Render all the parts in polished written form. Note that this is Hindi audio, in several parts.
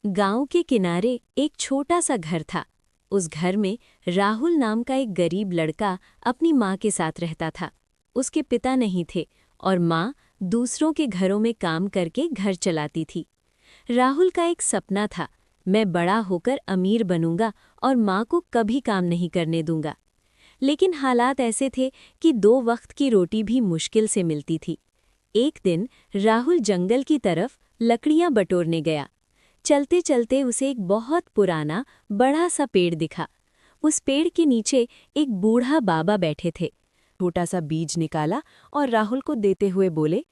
गांव के किनारे एक छोटा सा घर था। उस घर में राहुल नाम का एक गरीब लड़का अपनी माँ के साथ रहता था। उसके पिता नहीं थे और माँ दूसरों के घरों में काम करके घर चलाती थी। राहुल का एक सपना था, मैं बड़ा होकर अमीर बनूंगा और माँ को कभी काम नहीं करने दूंगा। लेकिन हालात ऐसे थे कि 2 वक्त की रोटी भी मुश्किल से मिलती थी। एक दिन राहुल जंगल की तरफ लकड़ियां बटोरने गया। चलते चलते उसे एक बहुत पुराना बड़ा सा पेड़ दिखा। उस पेड़ के नीचे एक बूढ़ा बाबा बैठे थे। छोटा सा बीज निकाला और राहुल को देते हुए बोले,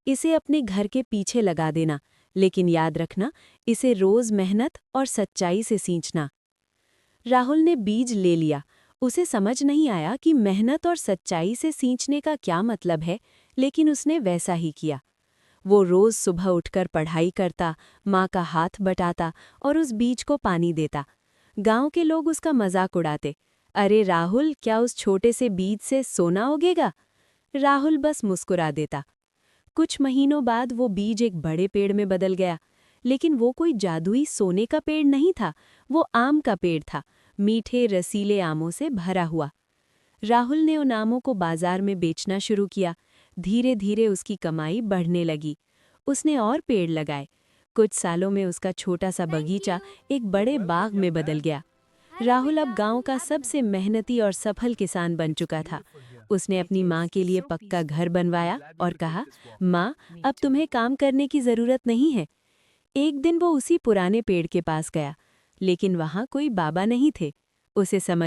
इसे अपने घर के पीछे लगा देना, लेकिन याद रखना, इसे रोज मेहनत और सच्चाई से सींचना। राहुल ने बीज ले लिया। उसे समझ नहीं आया कि मेहनत और सच्चाई से सींचने का क्या मतलब है, लेकिन उसने वैसा ही किया। वो रोज सुबह उठकर पढ़ाई करता, माँ का हाथ बटाता और उस बीज को पानी देता। गांव के लोग उसका मजाक उड़ाते, अरे राहुल, क्या उस छोटे से बीज से सोना उगेगा? राहुल बस मुस्कुरा देता। कुछ महीनों बाद वो बीज एक बड़े पेड़ में बदल गया। लेकिन वो कोई जादुई सोने का पेड़ नहीं था, वो आम का पेड़ था, मीठे रसीले आमों से भरा हुआ। राहुल ने उन आमों को बाजार में बेचना शुरू किया। धीरे धीरे उसकी कमाई बढ़ने लगी। उसने और पेड़ लगाए। कुछ सालों में उसका छोटा सा बगीचा एक बड़े बाग में बदल गया। राहुल अब गांव का सबसे मेहनती और सफल किसान बन चुका था। उसने अपनी माँ के लिए पक्का घर बनवाया और कहा, माँ, अब तुम्हें काम करने की जरूरत नहीं है। एक दिन वो उसी पुराने पेड़ के पास गया, लेकिन वहां कोई बाबा नहीं थे। उसे समझ